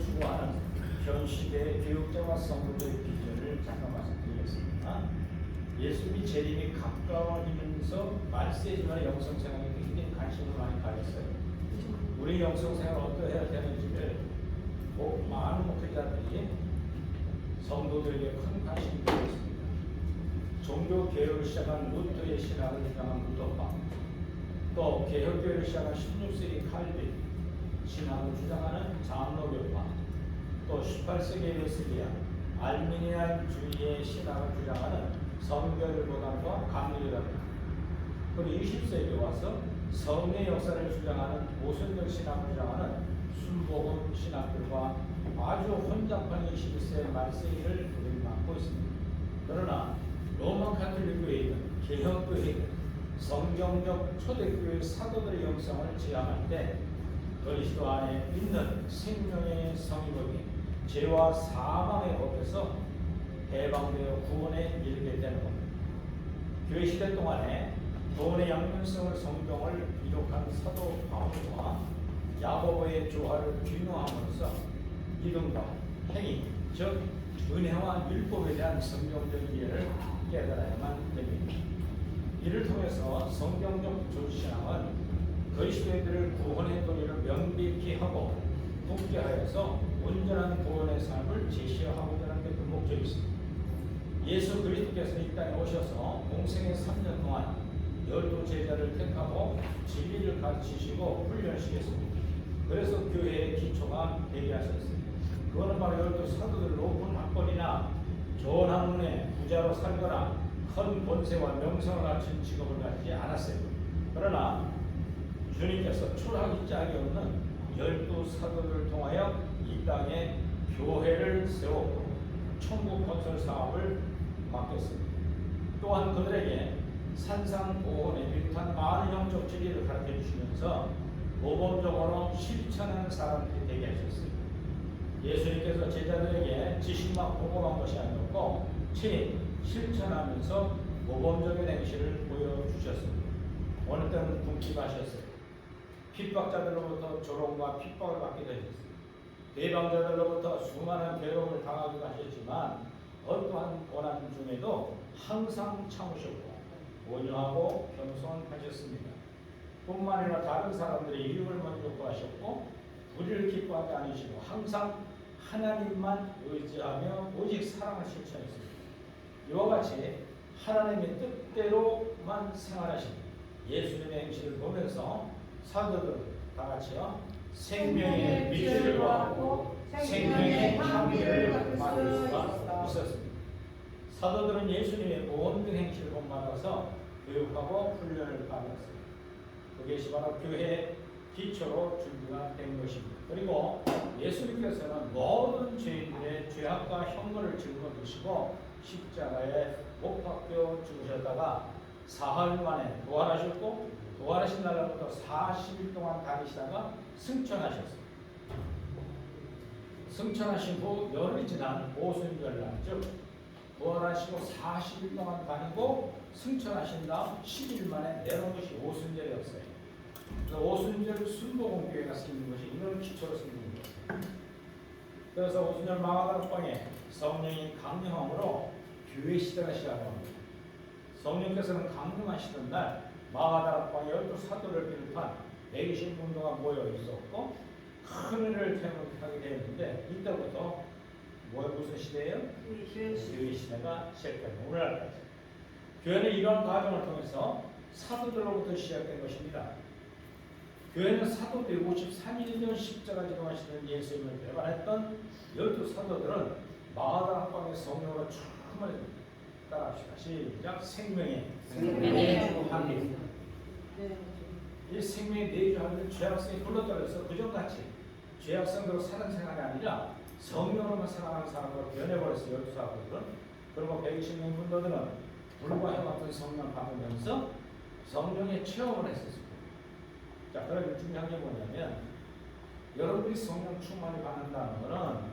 추구하는 현 시대의 교육자와 성도들의 비전을 잠깐 말씀드리겠습니다. 예수님이 재림이 가까워지면서 말세지만 영성생활에 굉장히 관심을 많이 가졌어요. 우리 영성생활을 어떠해야 되는지를 꼭 많은 목회자들이 성도들에게 큰 관심이 되었습니다. 종교 개혁을 시작한 루터의 신학을 주장한 루터파, 또 개혁교회를 시작한 16세기 칼빈 신학을 주장하는 장로교파, 또 18세기 웨슬리안 알미니안주의의 신학을 주장하는 성결교단과 감리교단, 그리고 20세기에 와서 성례 역사를 주장하는 오순절 신학을 주장하는 순복음 신학들과 아주 혼잡한 21세기 말세기를 우리는 맡고 있습니다. 그러나 로마 카톨릭 교회이든 개혁교회이든 성경적 초대교회 사도들의 영성을 지향할 때 그리스도 안에 있는 생명의 성의복이 죄와 사망의 법에서 해방되어 구원에 이르게 되는 겁니다. 교회 시대 동안에 구원의 양면성을 성경을 기록한 사도 바울과 야고보의 조화를 균형함으로써 믿음과 행위, 즉 은혜와 율법에 대한 성경적 이해를 깨달아야만 됩니다. 이를 통해서 성경적 조신앙은 그리스도인들을 구원의 도리를 명백히 하고 굳게 하여서 온전한 구원의 삶을 제시하고자 하는 게 그 목적이 있습니다. 예수 그리스도께서 이 땅에 오셔서 공생의 3년 동안 12제자를 택하고 진리를 가르치시고 훈련시켰습니다. 그래서 교회의 기초가 되게 하셨습니다. 그거는 바로 12 사도들 높은 학벌이나 좋은 학문에 부자로 살거나 큰 권세와 명성을 갖춘 직업을 가지지 않았어요. 그러나 주님께서 초라하기 짝이 없는 12 사도들을 통하여 이 땅에 교회를 세웠고 천국 건설 사업을 맡겼습니다. 또한 그들에게 산상보훈에 비롯한 많은 영적 진리를 가르쳐 주시면서 모범적으로 실천하는 사람들이 되게 하셨습니다. 예수님께서 제자들에게 지식만 보고한 것이 아니었고 친히 실천하면서 모범적인 행실을 보여주셨습니다. 어느 때는 궁핍하셨어요. 핍박자들로부터 조롱과 핍박을 받게 되셨습니다. 대방자들로부터 수많은 괴로움을 당하기도 하셨지만 어떠한 고난 중에도 항상 참으셨고 온유하고 겸손하셨습니다. 뿐만 아니라 다른 사람들의 이익을 먼저 구하셨고 우리를 기뻐하지 않으시고 항상 하나님만 의지하며 오직 사랑을 실천했습니다. 이와 같이 하나님의 뜻대로만 생활하신 예수님의 행실을 보면서 사도들은 다 같이요 생명의 빛을 구하고 생명의 향기를 맡을 수가 있었습니다. 사도들은 예수님의 모든 행실을 본받아서 교육하고 훈련을 받았습니다. 그것이 바로 교회의 기초로 준비가 된 것입니다. 그리고 예수님께서는 모든 죄인들의 죄악과 형벌을 짊어지시고 십자가에 못 박혀 죽으셨다가 사흘 만에 부활하셨고 부활하신 날부터 40일 동안 다니시다가 승천하셨습니다. 승천하신 후 열흘이 지난 오순절날, 즉 부활하시고 40일 동안 다니고 승천하신 다음 10일 만에 내려온 것이 오순절이었어요. 그 오순절 순복음교회가 생긴 것이 이런 기초로 생긴 것입니다. 그래서 오순절 마가다락방에 성령이 강림함으로 교회 시대가 시작합니다. 성령께서는 강림하시던 날 마가다락방에 12 사도를 비롯한 120분도가 모여 있었고 큰 은혜를 체험하게 되었는데 이때부터 무슨 시대예요? 교회 시대가 시작됩니다. 오늘날까지. 교회는 이러한 과정을 통해서 사도들로부터 시작된 것입니다. 교회는 사도들 53년 십자가 지동하시는 예수님을 배반했던 12 사도들은 마가다락방의 성령으로 처음을 따라합시다. 시작. 생명의 내주 한리. 이 생명의 내주 한리를 죄악성이 불러떨어서 그전같이 죄악성으로 사는 생활이 아니라 성령으로만 살아가는 사람으로 변해버렸어요. 12 사도들은. 그리고 120명 분들은 불과 해 같은 성령을 받으면서 성령의 체험을 했었습니다. 자, 그럼 중요한 게 뭐냐면 여러분이 성령 충만히 받는다는 것은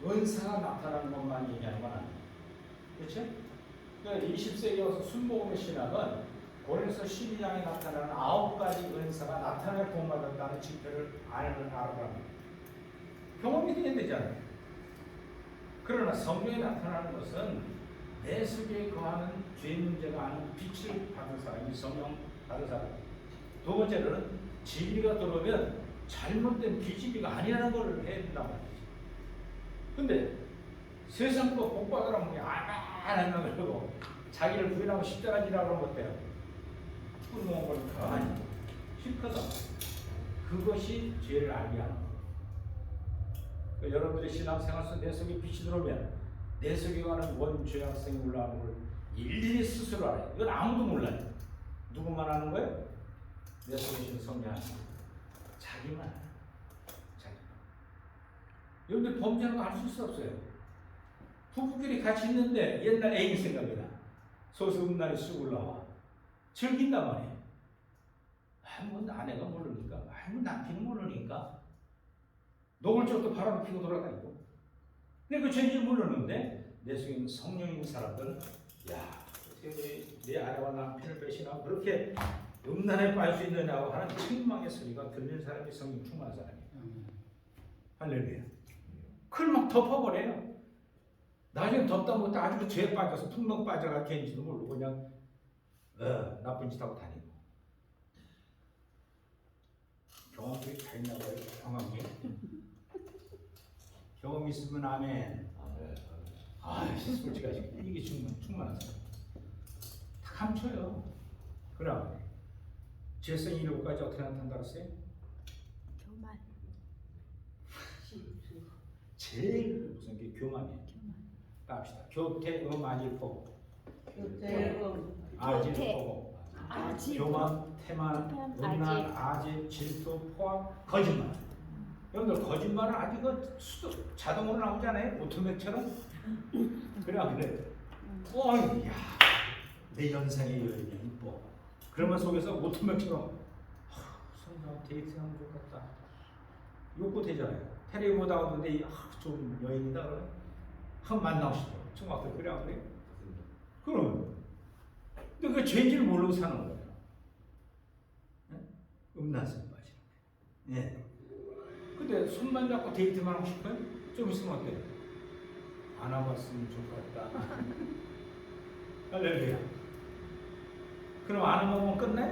은사가 나타나는 것만 얘기하는 건 아니에요. 그렇죠? 그러니까 20세기에 와서 순복음의 신학은 고린도서 12장에 나타나는 9가지 은사가 나타나야 구원받았다는 지표를 알아갑니다. 경험이 돼야 되잖아요. 그러나 성령이 나타나는 것은 내 속에 거하는 죄 문제가 아닌 빛을 받은 사람이 성령 받은 사람. 두 번째로는 진리가 들어오면 잘못된 비진리가 아니라는 걸 해야 된단 말이지. 근데 세상 거 복 받으라면 안 하면 그러고 자기를 부인하고 십자가 지라고 하는 것 때문에 꿀먹은 걸 가만히 실컷 그것이 죄를 알게 하는 거예요. 그러니까 여러분들의 신앙생활 속 내 속에 빛이 들어오면 내 속에 가는 원죄악성이 올라오는 걸 일일이 스스로 알아요. 이건 아무도 몰라요. 누구만 아는 거예요? 내 속에 있는 성령 자기만 알아요. 자기만. 여러분들 범죄하는 거 알 수 없어요. 부부끼리 같이 있는데 옛날 애인 생각이 나. 소수음란이 쑥 올라와. 즐긴단 말이에요. 뭐 아내가 모르니까, 뭐 남편이 모르니까. 노골적도 바람 피고 돌아다니고. 근데 그 죄인지 모르는데 내 속에 있는 성령 있는 사람들은 야, 어떻게 내 아내와 남편을 배신하고 그렇게 음란에 빠질 수 있느냐고 하는 책망의 소리가 들리는 사람이 성령 충만한 사람이에요. 할렐루야. 그걸 막 덮어버려요. 나중에 덮다 못해 아주 죄에 빠져서 퉁명 빠져가 괜지도 모르고 그냥 나쁜 짓 하고 다니고. 경험이 다 있나 봐요. 경험이. 경험 있으면 아멘. 솔직하지. 이게 충만한 사람. 다 감춰요. 그럼 죄성이 7가지 어떻게 나타난다고 했어요? 교만. 제일 무슨 게 교만이에요. 갑시다. 교태음 아질포. 아질포. 교만, 태만, 음란, 아질, 질투, 포악, 거짓말. 여러분들 거짓말은 아직 그 수도 자동으로 나오잖아요. 오토맥처럼. 그래. 야, 내 연상의 여인이 이뻐. 그러면 속에서 오토맥처럼 성경 데이트하면 좋겠다. 욕구 되잖아요. 테레비 보다 오는데 좀 여인이다 그러면 한 만나고 싶어. 중학교 그래 안 그래? 그럼. 근데 그 죄인지를 모르고 사는 거예요. 음란성 빠지는 거예요. 예. 근데 손만 잡고 데이트만 하고 싶어요? 좀 있으면 어때요? 안 와봤으면 좋겠다. 할렐루야. 그럼 안 하면 끝내?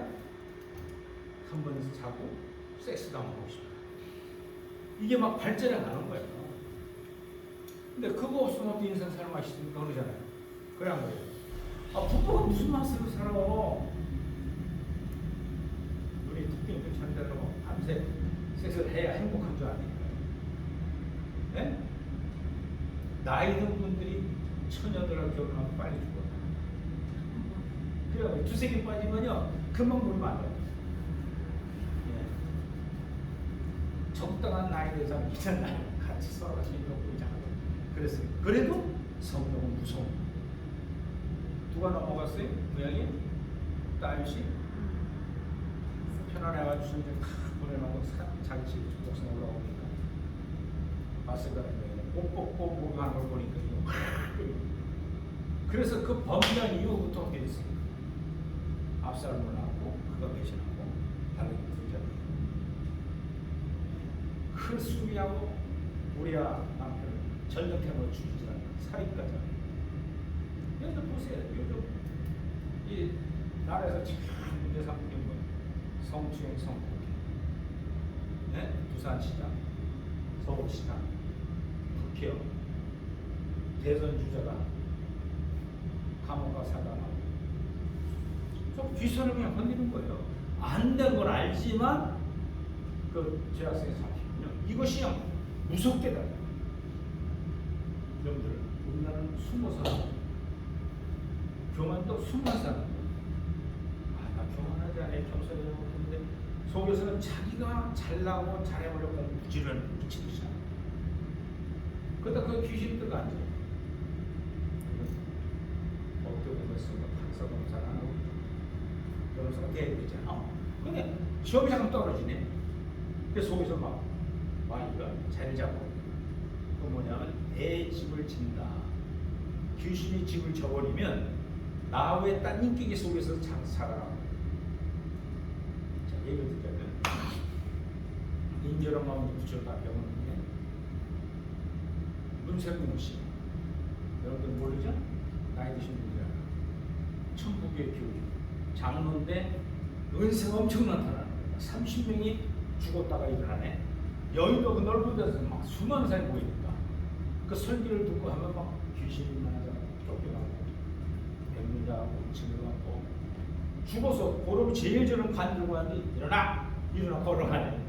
한 번에서 자고 섹스도 한번 하고 싶어요. 이게 막 발전해 가는 거예요. 근데 그거 없으면 어떻게 인생 살맛있습니까? 그러잖아요. 그래 안 그래요? 부부가 무슨 맛으로 살아? 눈이 툭 찬다고 밤새 섹스를 해야 행복한 줄 아니에요. 네? 나이 든 분들이 처녀들하고 결혼하면 빨리 죽어요. 그래요. 두세 개 빠지면요 금방 물면 안 돼요. 예. 적당한 나이 된 사람 있잖아요. 같이 서로 같이 있는 그랬어요. 그래도 성령은 무서워. 누가 넘어갔어요? 고양이? 딸씨? 편안해가지고 이제 탁 보내놓고 자기 집 목숨 올라오니까 봤을 거라는 거예요. 꼭꼭꼭 목욕하는 걸 보니까 이거 확 끓이고. 그래서 그 범죄한 이후부터 어떻게 됐어요? 압살롬을 낳고 그가 배신하고 다른 부자예요. 그 수리하고 우리야 남편을 전력해놓고 죽이지 않는 살인까지. 여러분 보세요. 요즘 이 나라에서 참 문제 삼는 게 뭐예요? 성추행, 성폭행. 네? 부산시장, 서울시장, 국회의원, 대선 주자가 감옥 가서 사단하고 좀 귀선을 그냥 건드리는 거예요. 안 된 걸 알지만 그 죄악성에 잡히군요. 이것이 그냥 무섭게 달라요. 여러분들 우리나라는 숨어서 교만도 숨만 사는 거예요. 나 교만하지 않아요. 겸손히 못했는데 속에서는 자기가 잘나고 잘해보려고 무지를 미치듯이 하는 거예요. 그러다 그 귀신이 들어가죠. 법도 보면서 판사 검사 안 하고 여기서 대비잖아. 근데 시험이 잠깐 떨어지네. 그 속에서 막 이거 잘 잡고 그 뭐냐면 내 집을 진다. 귀신이 집을 져버리면 나 외에 딴 인격이 속에서 살아나고. 자, 예를 들자면 인절한 마음을 붙였다 병원에 문세공 씨. 여러분들 모르죠? 나이 드신 분들 알아요. 천국의 교주. 장로인데 은세가 엄청 많다는 거예요. 30명이 죽었다가 일어나네. 여의도 그 넓은 데서 막 수많은 사람이 모이니까 그 설교를 듣고 하면 막 귀신이 나서 쫓겨나고 백문자하고 증거하고 죽어서 보름 제일 저런 관 들고 하는데 일어나 걸어가네.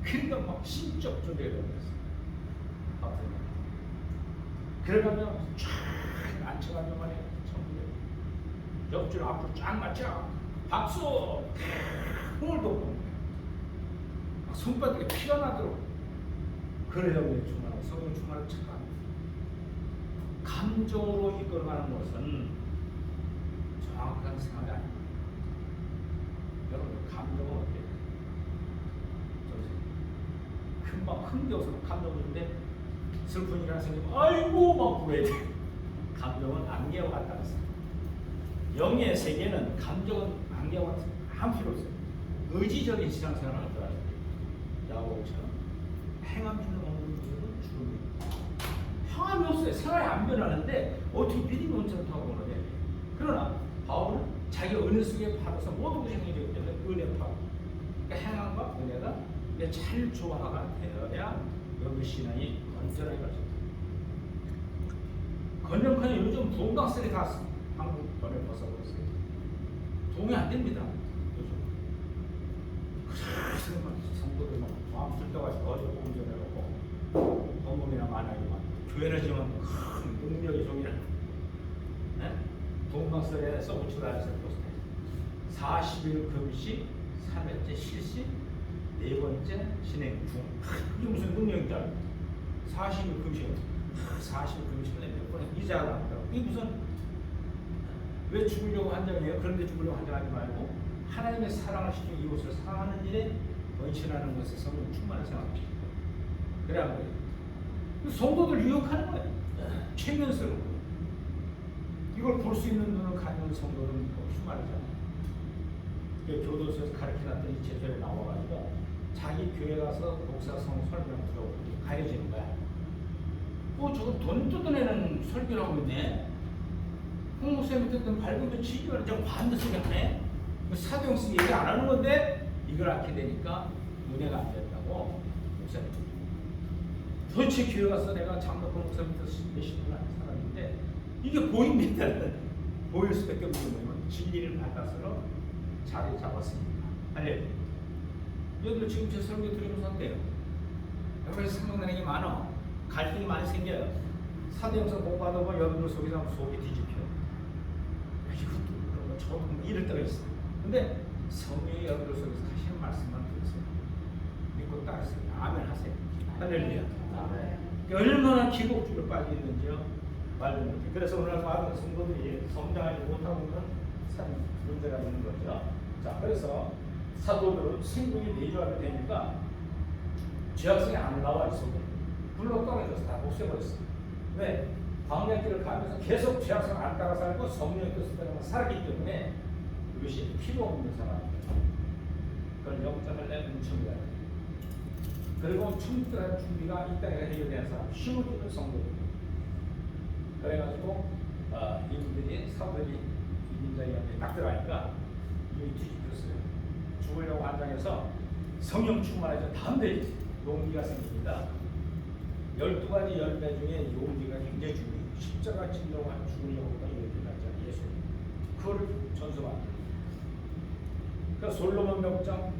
그러니까 막 신적 존재가 되어버렸어. 그래가면 쫙 앉혀가면 말이야. 옆줄 앞으로 쫙 맞춰 박수 흥을 돋고 막 손바닥에 피가 나도록 그래야 우리 충만하고 성령 충만을 착각합니다. 감정으로 이끌어가는 것은 정확한 생각이 아닙니다. 여러분 감정은 어때요? 금방 흥겨워서 감정인데 슬픈 일이 생기면 아이고 막 그래야 돼. 감정은 안개와 같다고 했어요. 영의 세계는 감정은 안개와 같은 아무 필요 없어요. 의지적인 신앙생활을 들어야 돼요. 야고보처럼 행함 주는 없는 분들은 죽음입니다. 행함이 없어요. 생활이 안 변하는데 어떻게 믿음이 온전하고 그러냐. 그러나 바울은 자기가 은혜 속에 받아서 모든 것이 행해지기 때문에 은혜 파고 그러니까 행함과 은혜가 잘 조화가 되어야 여기 신앙이 건전하게 갈 수 있다. 건전하게 요즘 부흥강설이 다 한국 번에 벗어버렸어요. 도움이 안 됩니다. 요즘. 그래서 성도들 막 마음 들떠가지고 어디 공전해놓고 법문이나 만화기만 교회를 지으면 큰 능력의 종이라 부흥강설에 써붙이고 다녔어요. 40일 금식, 3회째 실시, 4번째 진행 중. 그게 무슨 능력인지 알아요? 40일 금식, 40일 금식을 몇 번에 이자가 나온다고. 이게 무슨 왜 죽으려고 한다며요? 그런데 죽으려고 한다하지 말고 하나님의 사랑을 시키고 이곳을 사랑하는 일에 헌신하는 것에 성령 충만한 생각입니다. 그래 안 그래요? 성도들 유혹하는 거예요. 최면스러운 거예요. 이걸 볼 수 있는 눈을 가진 성도는 휴말이잖아요. 교도소에서 가르쳐놨더니 제자에 나와가지고 자기 교회 가서 목사성 설명 들어보고 가려지는 거야. 저거 돈 뜯어내는 설교를 하고 있네. 홍목사님 듣던 밝으면 지기가 좀 반대 소리 하네. 사도행전 얘기 안 하는 건데 이걸 않게 되니까 은혜가 안 된다고 목사님. 도대체 교회 가서 내가 장로권 목사님 몇십 년 하는 사람인데 이게 보입니다. 보일 수밖에 없는 거예요. 진리를 받아서 자리 잡았습니다. 아니, 여러분들 지금 제 설교 들으면서 어때요? 여기서 생각나는 게 많아. 갈등이 많이 생겨요. 사도행전 공부하다 보면 여러분들 속에서 속이 뒤집혀. 이것도 그런 거 저도 이럴 때가 있어요. 근데 성령이 여러분들 속에서 하시는 말씀만 들으세요. 믿고 따르세요. 아멘 하세요. 할렐루야. 얼마나 기복주로 빠져 있는지요. 말도 못해. 그래서 오늘 많은 성도들이 성장하지 못하고 있는 참 문제가 있는 거죠. 자, 그래서 사도들은 생명이 내주하게 되니까 죄악성이 안 나와 있어도 불러 떨어져서 다 없애버렸어요. 왜? 광야길을 가면서 계속 죄악성 안 따라 살고 성령의 뜻을 따라 살았기 때문에 이것이 필요 없는 사람입니다. 그걸 영장을 내는 척이다. 그리고 천국 들어갈 준비가 이 땅에 해결된 사람, 쉬워지는 성도입니다. 그래가지고 이분들이 사도들이 이민자에 딱 들어가니까 이미 뒤집혔어요. 죽으려고 한장해서 성령 충만해서 다음에 용기가 생깁니다. 12가지 열매 중에 용기가 굉장히 중요해요. 십자가 지려고 죽으려고 용기가 있잖아요. 예수. 그걸 전수받는. 그러니까 솔로몬 명장,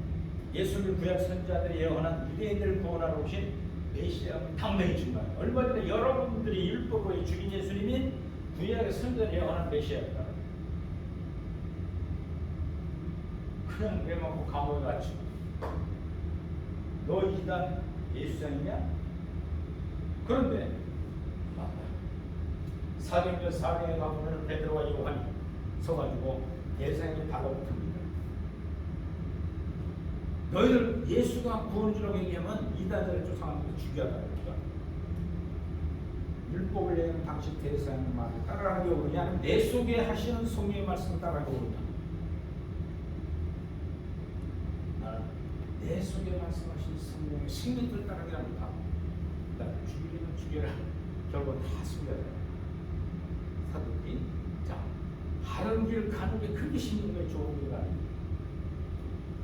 예수님 구약 선지자들이 예언한 유대인들을 구원하러 오신 메시아 당명이 중요해요. 얼마 전에 여러분들이 율법으로 죽인 예수님이 구약의 선지자들이 예언한 메시아였다. 그냥 내맞고 감옥에 갇히고 너 이단 예수장이냐? 그런데 사도행전 4장에 가보면 베드로와 요한이 서가지고 예수님이 달라붙습니다. 너희들 예수가 구원주라고 얘기하면 이단들을 쫓아가면서 죽여야 하니까 율법을 얘기하는 당신 대사님 말을 따라가는 게 옳으냐? 아니면 내 속에 하시는 성령의 말씀을 따라가는 게 옳으냐? 나는 내 속에 말씀하신 성령의 생명을 따라가게 합니다. 나를 죽이려면 죽여라. 결국 다 숨겨요. 사도들이. 자, 바른 길 가는 게 그게 신는 거예요. 좋은 길가 아니에요.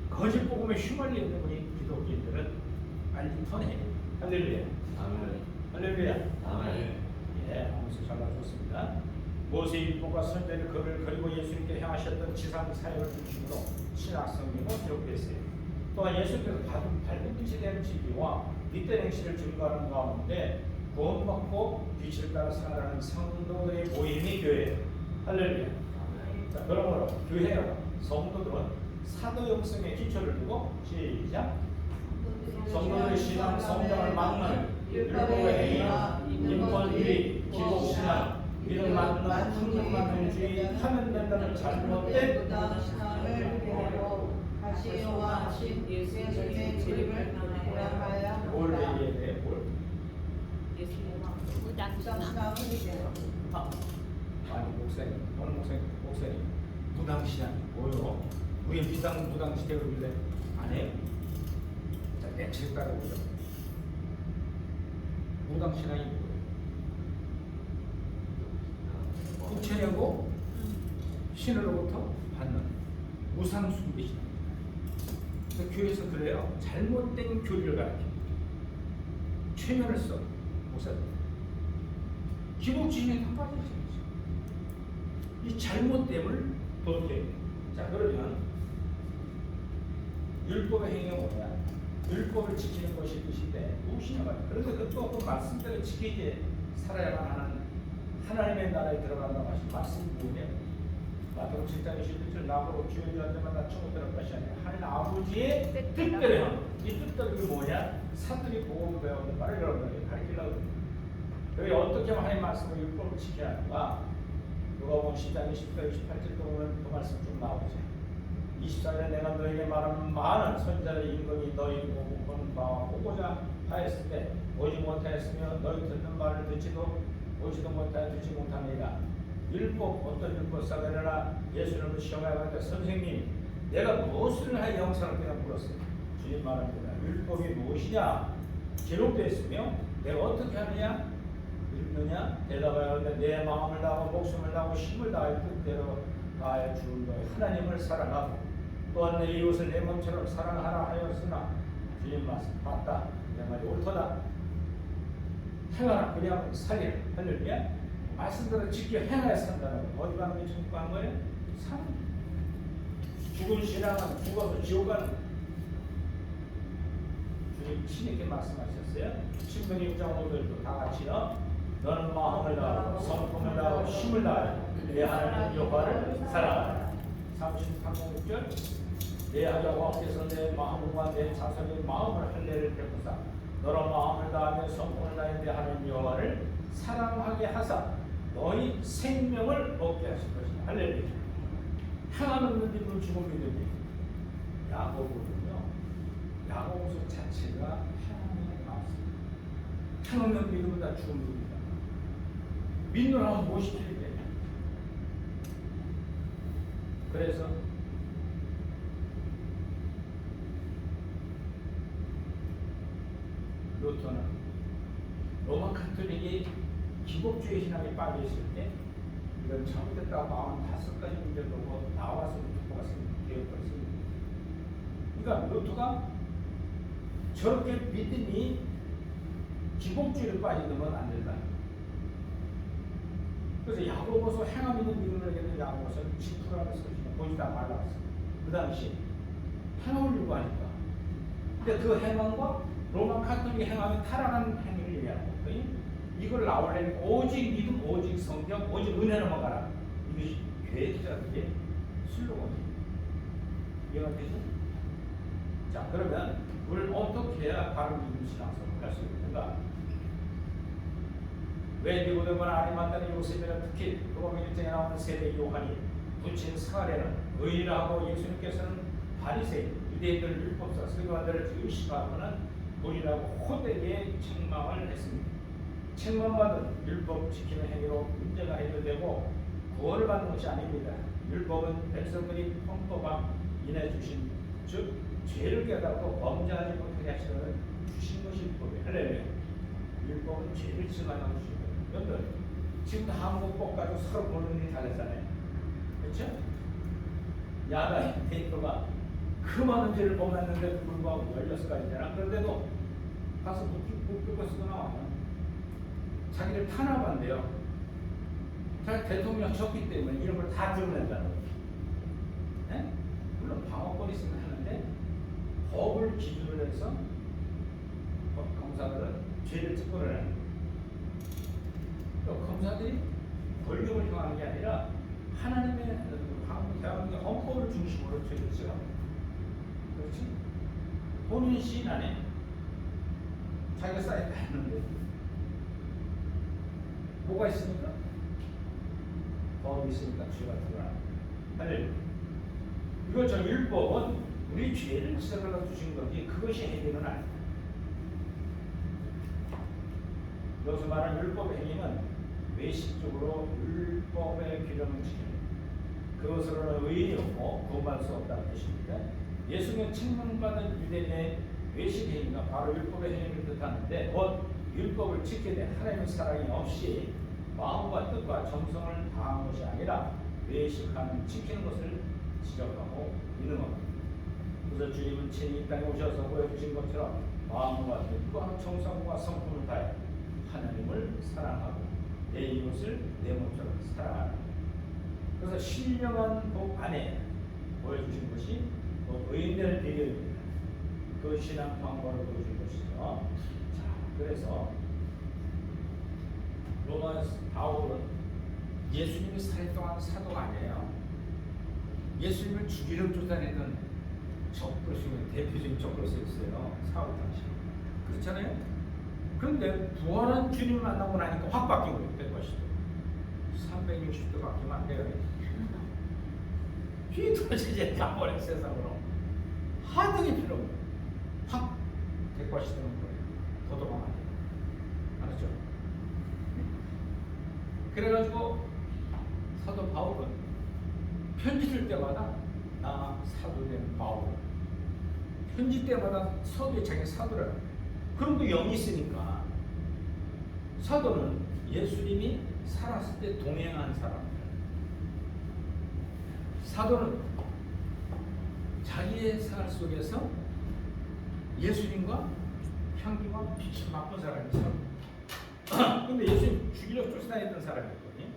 거짓 복음에 휘말려 있는 우리 기독교인들은 빨리 턴해. 할렐루야. 아멘. 할렐루야. 아멘. 예, 아무튼 잘 나눴습니다. 모세의 율법과 선제를 그를 그리고 예수님께 행하셨던 지상 사역을 중심으로 신약 성경은 기록됐어요. 또한 예수님께서 밝은 빛에 대한 진리와 빛된 행실을 증거하는 가운데 구원받고 빛을 따라 살아가는 성도들의 모임이 교회예요. 할렐루야. 자, 그러므로 교회와 성도들은 사도 영성의 기초를 두고 시작. 성도들의 신앙 성장을 막는 율법의 행위와 인권주의, 기복신앙, 믿음 만남, 학력만 동주의 하면 된다는 잘못된 신앙을 배우고 다시 여호와하신 예수님의 재림을 고려하여 뭘 얘기해야 돼? 뭘? 무당신앙을 배워. 아니 목사님, 어느 목사님 무당신앙이 뭐요? 우리 무당시대로 빌래? 안 해요? 자, 내책 따라보죠. 무당신앙이 뭐예요? 국채내고 신으로부터 받는 우상 숭배신앙입니다. 그래서 교회에서 그래요. 잘못된 교리를 가르칩니다. 최면을 써 목사들. 기복주의에 다 빠져 있어요. 이 잘못됨을 도둑해요. 자, 그러면 율법의 행위가 뭐냐? 율법을 지키는 것이 뜻인데 무엇이냐 말이야. 그런데 그것도 그 말씀대로 지키게 살아야만 하는 하나님의 나라에 들어간다고 하신 말씀이 뭐냐? 마태복음 7장 21절 나보고 주여 주여 때마다 청구되는 것이 아니라 하나님 아버지의 뜻대로 이 뜻대로 이게 뭐냐? 사들이 보고 배우는 말을 가르치려고 합니다. 여기 어떻게 하면 하나님 말씀을 율법을 지켜야 하는가? 누가복음 10장 20절 28절 보면 그 말씀 좀 나오죠. 24절에 내가 너에게 말하는 많은 선자의 임금이 너희 보는 바와 보고자 하였을 때 보지 못하였으며 너희 듣는 말을 듣지도 보지도 못하여 듣지 못합니다. 율법 어떤 율법 사가랴라. 예수님을 시험하여 가는데 선생님 내가 무엇을 하여 영생을 그냥 물었어요. 주님 말합니다. 율법이 무엇이냐? 기록되어 있으며 내가 어떻게 하느냐? 읽느냐? 대답하여 하는데 내 마음을 다하고 목숨을 다하고 힘을 다하여 뜻대로 다하여 주는 너의 하나님을 사랑하고 또한 내 이웃을 내 몸처럼 사랑하라 하였으나 주님 말씀 맞다. 내 말이 옳도다. 행하라. 그리하면 살리라. 할렐루야. 말씀대로 지켜 행하여 산다는 거. 어디 가는 게 증거한 거예요? 산. 죽은 신앙은 죽어서 지옥 가는 거예요. 주님 신에게 말씀하셨어요. 신명기 6장 5절도 다 같이요. 너는 마음을 다하고 성품을 다하고 힘을 다하여 내 하나님 여호와를 사랑하라. 33절 내 여호와께서 내 마음과 내 자손의 마음을 할례를 베푸사 너로 마음을 다하며 성품을 다하여 내 하나님 여호와를 사랑하게 하사 너희 생명을 얻게 하실 것이다. 할렐루야. 행하는 믿음은 죽은 믿음이에요. 야고보는요. 야고보서 자체가 행함에 나왔습니다. 행하는 믿음은 다 죽은 믿음이다. 믿는 하면 무엇이 필요해? 그래서 루터는 로마 카톨릭이 기복주의 신앙에 빠져 있을 때 이건 잘못됐다고 45가지 문제를 놓고 나와서 루터가 개혁했습니다. 그러니까 루터가 저렇게 믿음이 기복주의를 빠지는 건 안 된다. 그래서 야고보서 행함 있는 믿음을 얘기하는 야고보서는 지푸라면서 보지도 말랐어. 그 당시 행함을 요구하니까. 근데 그 행함과 로마 카톨릭 행함이 타락한 행위를 얘기하는 거예요. 이걸 나오려면 오직 믿음, 오직 성경, 오직 은혜로만 가라. 이것이 교회 기자들의 슬로건이에요. 이해가 되죠? 자, 그러면 우리를 어떻게 해야 바른 믿음 신앙생활을 할 수 있는가? 왜 니고데모나 아리마다는 요셉이나 특히 로마 1장에 나오는 세례 요한이 부친 사가랴는 의인하고 예수님께서는 바리새인 유대인들 율법사 서기관들을 의심하고는 본이라고 호되게 책망을 했습니다. 책망받은 율법 지키는 행위로 문제가 해결되고 구원을 받는 것이 아닙니다. 율법은 백성들이 헌법함 인해 주신 즉 죄를 깨닫고 범죄하지 못하게 하시는 주신 것이 율법이에요. 할렐루야. 율법은 죄를 증하여 주신 거예요. 여러분들 지금 한국법 가지고 서로 보는 일이 달랐잖아요. 그렇죠? 야간 데이터가 그 많은 죄를 범했는데 불구하고 16가지잖아. 그런데도 가서 묵고 쓰고 나와요. 자기를 탄압한대요. 자기 대통령 쳤기 때문에 이런 걸 다 드러낸다는 거예요. 네? 물론 방어권이 있으면 하는데 법을 기준으로 해서 검사들은 죄를 특권을 하는 거예요. 또 검사들이 권력을 행하는 게 아니라 하나님의 대한민국의 헌법을 중심으로 죄를 지어요. 그렇지? 본인 시인 안에 자기가 쌓였다 했는데 뭐가 있습니까? 법이 있으니까 죄가 드러나는 거예요. 이거 저 율법은 우리 죄를 지적하려 주신 거지 그것이 해결은 아니다. 여기서 말하는 율법의 행위는 외식적으로 율법의 규정을 지키는 그것으로는 의인이 없고 구원받을 수 없다는 뜻입니다. 예수님은 책망받은 유대인의 외식 행위가 바로 율법의 행위를 뜻하는데 곧 율법을 지키되 하나님의 사랑이 없이 마음과 뜻과 정성을 다한 것이 아니라 외식하는 지키는 것을 지적하고 있는 겁니다. 그래서 주님은 친히 이 땅에 오셔서 보여주신 것처럼 마음과 뜻과 정성과 성품을 다해 하나님을 사랑하고 내 이웃을 내 몸처럼 사랑하는. 그래서 신령한 복 안에 보여주신 것이 의인들의 비결입니다. 그 신앙 방법을 보여준 것이죠. 자, 그래서 로마 바울은 예수님이 살해당한 사도가 아니에요. 예수님을 죽이려고 쫓아내던 적그리스도의 대표적인 적그리스도였어요. 사울 당시. 그렇잖아요. 그런데 부활한 주님을 만나고 나니까 확 바뀐 거예요. 360도 바뀌면 안 돼요. 휘둘러지지 가버린 세상으로 하등이 필요 없는 확 180도는 거예요. 더 도망가면 안 돼요. 알았죠? 그래가지고 사도 바울은 편지 쓸 때마다 나 사도된 바울 편지 때마다 서두에 자기 사도를 그런 거 영이 있으니까 사도는 예수님이 살았을 때 동행한 사람들. 사도는 자기의 생활 속에서 예수님과 향기와 빛을 맛본 사람이죠. 근데 예수님 죽이려고 쫓아다녔던 사람이거든요.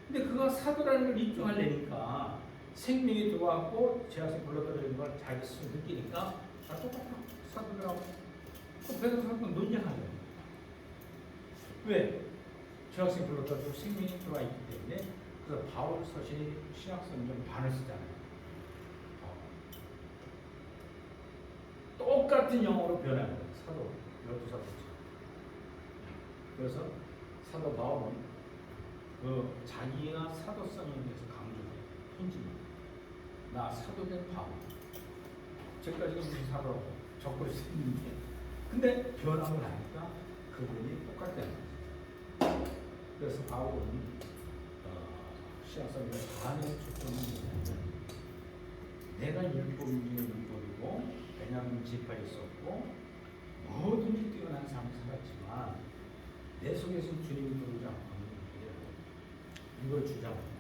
근데 그가 사도라는 걸 입증하려니까 생명이 들어왔고 제학생 불러들이는 걸 자기 스스로 느끼니까 똑같아 사도들하고 베드로 사도 논쟁하죠. 왜? 제학생 불러들고 생명이 들어와 있기 때문에. 그래서 바울 서신이 신약성은 좀 반을 쓰잖아요. 똑같은 영어로 변합니다. 사도 12사도죠. 그래서 사도 바울은 그 자기가 사도성에 대해서 강조해요. 편지입니다. 나 사도된 바울. 지금까지는 무슨 사도라고 적그리스도 있는데 근데 변함을 하니까 그분이 똑같다는 거죠. 그래서 바울은 신약성의 반의 초점은 뭐냐면 내가 율법인의 율법이고 베냐민 지파에 있었고 뭐든지 뛰어난 삶을 살았지만 내 속에서 주님이 들어오지 않고 이걸 주장합니다.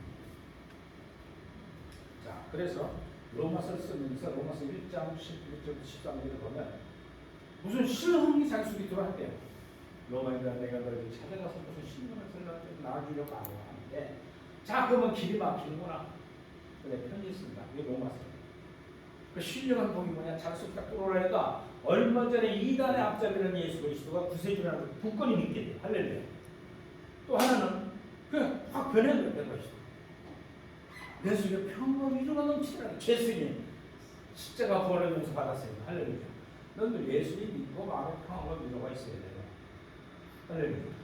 자, 그래서 로마서를 쓰면서 로마서 1장 11절부터 13절을 보면 무슨 신령이 자기 속에 들어왔대요. 로마에다 내가 너희를 찾아가서 무슨 신령을 설명을 나와주려고 하는데 자, 그러면 길이 막히는구나. 그래, 편지 씁니다. 이게 로마서. 그 신령한 복이 뭐냐? 자기 속에 딱 들어오라니까 얼마 전에 이단의 앞잡이라는 예수 그리스도가 구세주라는 굳건히 믿게 돼. 할렐루야. 또 하나는 그냥 확 변해버려. 내 속에 평범 위로가 넘치더라고. 예수님 십자가 부활의 용서 받았어요. 할렐루야. 너희들 예수님 믿고 마음에 평안과 위로가 있어야 돼요. 할렐루야.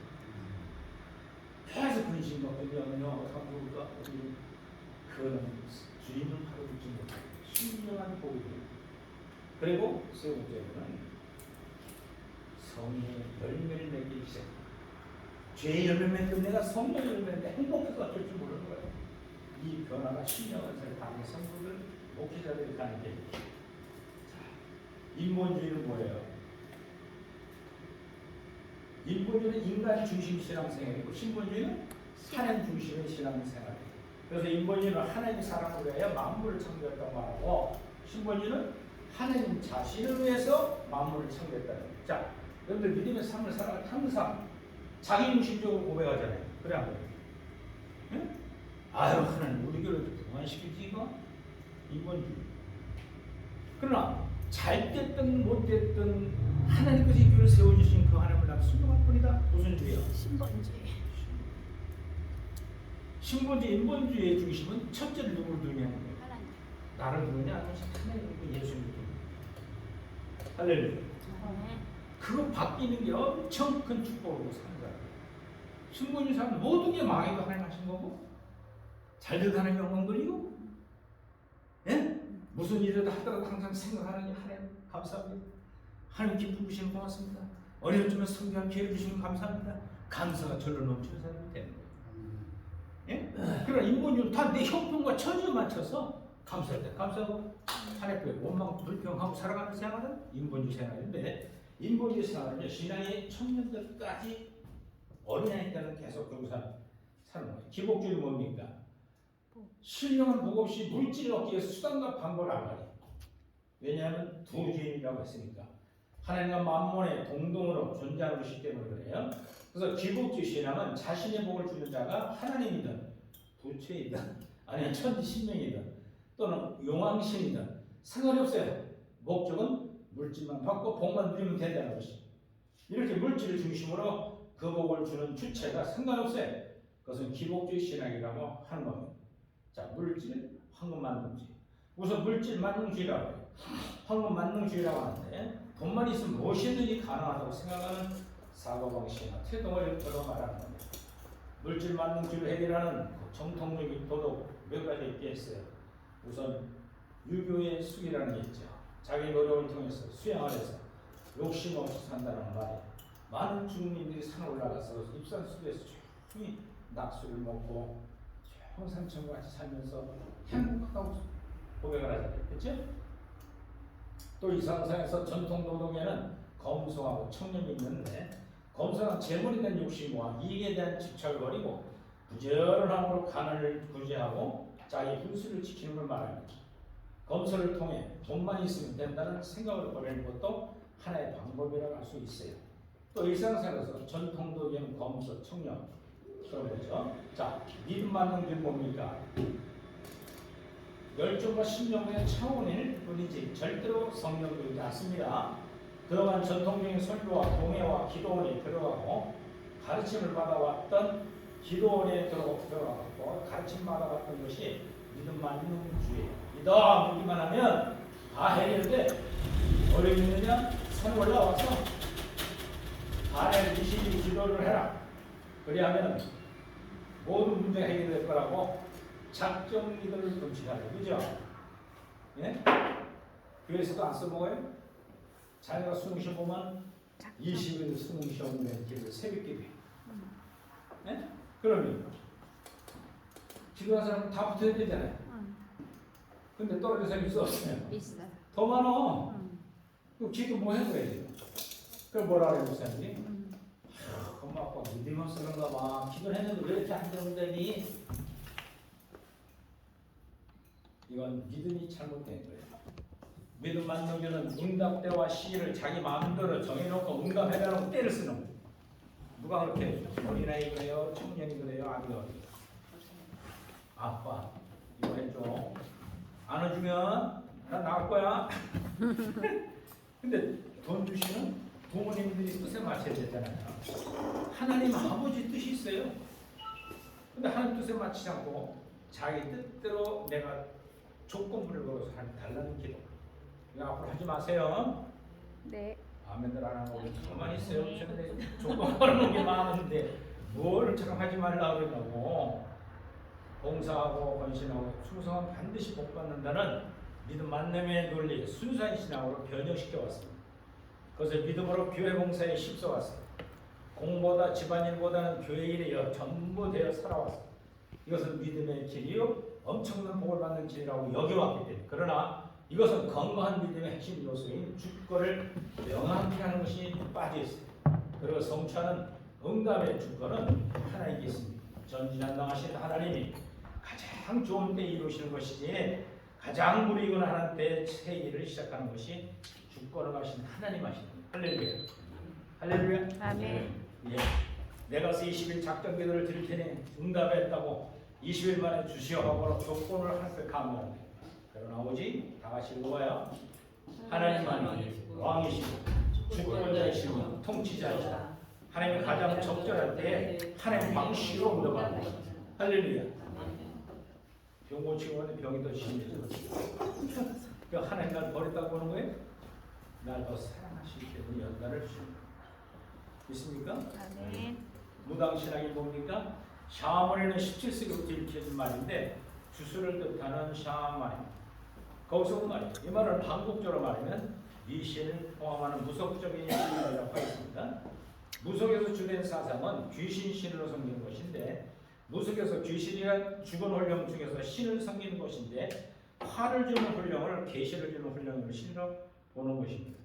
계속 근심 걱정이요. 상부가 그거는 주님을 바로 듣지 못해요. 신령한 복이에요. 그리고 세 번째는 성의 열매를 맺기 시작. 죄의 열매 맺으면 내가 성령의 열매인데 행복해서 어쩔 줄 모르는 거예요. 이 변화가 신령한 살 다른 성도들 목회자들이 가는 게. 자, 인본주의는 뭐예요? 인본주의 인본주의는 인간 중심 신앙생활이고 신본주의는 하나님 중심의 신앙생활이에요. 그래서 인본주의는 하나님이 사람을 위하여 만물을 창조했다고 말하고 신본주의는 하나님 자신을 위해서 만물을 창조했다는 거예요. 자, 여러분들 믿음의 삶을 살아갈 때 항상 자기 중심적으로 고백하잖아요. 그래 안 그래요? 응? 아유 하나님 우리 교회를 그만시키지 이거? 인본주의. 그러나 잘 됐든 못 됐든 하나님께서 이 교회를 세워주신 그 하나님을 나는 순종할 뿐이다. 무슨 주의야? 신본주의. 신본주의, 인본주의의 중심은 첫째를 누구를 두냐는 거예요. 하나님. 나를 두느냐 아니면 하나님을 예수님을 두느냐. 할렐루야. 네. 그거 바뀌는 게 엄청 큰 축복으로 사는 거예요. 신본주의 사람 모든 게 망해도 하나님 하신 거고 잘돼도 하나님 영광 돌리고 예? 무슨 일이라도 하더라도 항상 생각하는 하나님 감사합니다. 하나님 기쁨 주시는 고맙습니다. 어려운 점에 성교한 기회를 주시는 감사합니다. 감사가 절로 넘치는 사람이 되는 거예요. 예? 그러나 인본주의는 다 내 형편과 처지에 맞춰서 감사합니다. 감사하고 하나님께 원망 불평하고 살아가는 생활은 인본주의 생활인데 인본주의 생활은 신앙의 청년들까지 어린아이 때는 계속 그러고 사는 거예요. 기복주의는 뭡니까? 신령한 복 없이 물질을 얻기 위해서 수단과 방법을 안 가려. 왜냐하면 두 죄인이라고 했으니까. 하나님과 만몬의 동동으로 존재하는 것이기 때문에 그래요. 그래서 기복주의 신앙은 자신의 복을 주는 자가 하나님이든 부처이든 아니면 천지신명이든 또는 용왕신이든 상관이 없어요. 목적은 물질만 받고 복만 누리면 된다는 것이. 이렇게 물질을 중심으로 그 복을 주는 주체가 상관없어요. 그것은 기복주의 신앙이라고 하는 겁니다. 자, 물질, 황금만능주의. 우선 물질 만능주의라고 해요. 황금만능주의라고 하는데 돈만 있으면 무엇이든지 가능하다고 생각하는 사고방식이나 태동을 들어 말하는 겁니다. 물질 만능주의를 해결하는 정통적인 도덕 몇 가지 있겠어요. 우선 유교의 수기라는 게 있죠. 자기 노력을 통해서 수양을 해서 욕심 없이 산다는 말이에요. 많은 중국인들이 산 올라가서 입산수에서 조용히 낙수를 먹고 평상천과 같이 살면서 행복하다고 고백을 하잖아요. 그렇죠? 또 이상상에서 전통 도덕에는 검소하고 청렴이 있는데 검소는 재물에 대한 욕심과 이익에 대한 집착을 버리고 부지런함으로 가난을 구제하고 자기 분수를 지키는 걸 말합니다. 검소를 통해 돈만 있으면 된다는 생각을 버리는 것도 하나의 방법이라고 할 수 있어요. 또 일상생활에서 전통 도덕에는 검소, 청렴 그런 거죠. 자, 믿음 받는 게 뭡니까? 열정과 신념의 차원일 뿐이지 절대로 성경적이지 않습니다. 그동안 전통적인 설교와 동해와 기도원에 들어가고 가르침을 받아왔던 기도원에 들어가고 가르침 받아왔던 것이 믿음 만능주의. 믿기만 하면 다 해결돼. 어려움이 있느냐? 산 올라와서 반에 20일 기도를 해라. 그리하면 모든 문제가 해결될 거라고 작정 믿음을 금지하래. 그죠? 예? 교회에서도 안 써먹어요? 자기가 수능 시험 보면 20일 수능 시험 낸 기도 새벽 기도해. 예? 그러면 기도한 사람은 다 붙어야 되잖아요. 근데 떨어진 사람이 있어 없어요? 있어요. 더 많아. 그럼 기도 뭐 해줘야 돼요? 그럼 뭐라 그래요, 목사님이? 엄마 아빠 믿음 없어 그런가 봐. 기도를 했는데 왜 이렇게 안 되는다니? 이건 믿음이 잘못된 거예요. 믿음 만능주는 응답대와 시기를 자기 마음대로 정해놓고 응답해달라고 때를 쓰는 거예요. 누가 그렇게 해요? 어린아이 그래요? 청년이 그래요? 아니요. 아빠 이거 해줘. 안 해주면 나 나갈 거야. 근데 돈 주시는 부모님들이 뜻에 맞춰야 되잖아요. 하나님 아버지 뜻이 있어요. 근데 하나님 뜻에 맞추지 않고 자기 뜻대로 내가 조건부를 걸어서 달라는 기도. 이거 앞으로 하지 마세요. 네. 아멘들 안 하고 가만히 있어요. 조건 걸어놓은 게 많은데 뭘 잠깐 하지 말라 그러냐고. 봉사하고 헌신하고 충성은 반드시 복받는다는 믿음 만남의 논리 순수한 신앙으로 변형시켜 왔습니다. 그것을 믿음으로 교회 봉사에 힘써왔어요. 공보다 집안일보다는 교회 일에 전부 되어 살아왔어요. 이것은 믿음의 길이요 엄청난 복을 받는 길이라고 여겨왔기 때문에. 그러나 이것은 건강한 믿음의 핵심 요소인 주권을 명확히 하는 것이 빠져있어요. 그리고 성취하는 응답의 주권은 하나님께 있습니다. 전지전능하신 하나님이 가장 좋은 때 이루시는 것이지 가장 무리거나 하는 때 새 일을 시작하는 것이 주권을 가신 하나님 하십니다. 할렐루야. 할렐루야. 아멘. 예. 내가 20일 작전 기도를 드릴 테니 응답했다고 20일 만에 주시오 하고 조건을 할때 감사합니다. 그러나 오직 다 같이 읽어봐요. 하나님만이 왕이시고 주권자이시고 통치자이시다. 하나님이 가장 적절할 때 하나님 방식으로 응답합니다. 할렐루야. 병 고치고 하는 병이 더 심해져. 그 하나님 날 버렸다고 보는 거예요? 날 더 사랑하시기 때문에 연단을 주십니다. 믿습니까? 아멘. 무당신앙이 뭡니까? 샤머니는 17세기부터 일으켜진 말인데 주술을 뜻하는 샤머니. 거기서 온 말이에요. 이 말을 한국적으로 말하면 미신을 포함하는 무속적인 신이라고 하겠습니다. 무속에서 주된 사상은 귀신 신으로 섬기는 것인데 무속에서 귀신이란 죽은 혼령 중에서 신을 섬기는 것인데 화를 주는 혼령을 계시를 주는 혼령을 신으로 보는 것입니다.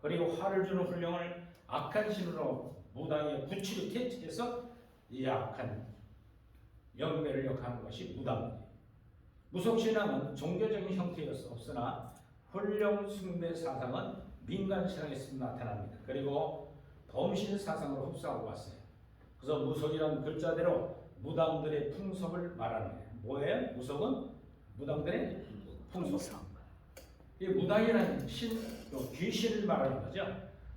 그리고 화를 주는 혼령을 악한 신으로 무당의 구치를 퇴치해서 이 악한 영배를 역하는 것이 무당입니다. 무속신앙은 종교적인 형태였으나 혼령 숭배 사상은 민간신앙에서 나타납니다. 그리고 범신 사상으로 흡수하고 왔어요. 그래서 무속이라는 글자대로 무당들의 풍속을 말하는 거예요. 뭐예요? 무속은 무당들의 풍속. 이 무당이라는 귀신을 말하는 거죠.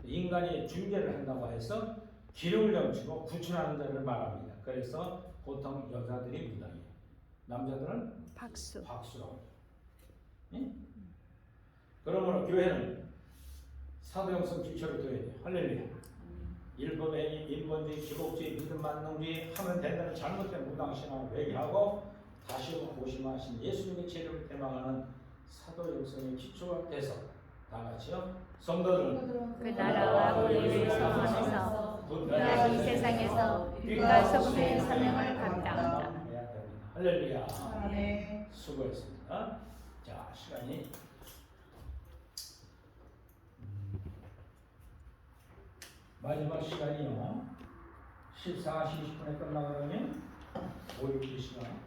인간이 중재를 한다고 해서 기름을 넘치고 구출하는 자를 말합니다. 그래서 보통 여자들이 무당이에요. 남자들은 박수. 박수라고. 예? 그러므로 교회는 사도형성 기초를 둬야 돼요. 할렐루야. 일본의 인본주의, 기복주의, 믿음 만능주의 하면 된다는 잘못된 무당신앙을 회개하고 다시 고심하신 예수님의 재림을 대망하는 사도형성의 기초가 돼서 다 같이요. 성도들은 그 나라와 의를 소원해서 또한 이 세상에서 빛과 소금의 사명을 감당한다. 할렐루야. 아멘. 수고했습니다. 자, 시간이 마지막 시간이요. 14시 20분에 끝나거든요. 5, 6시 시간.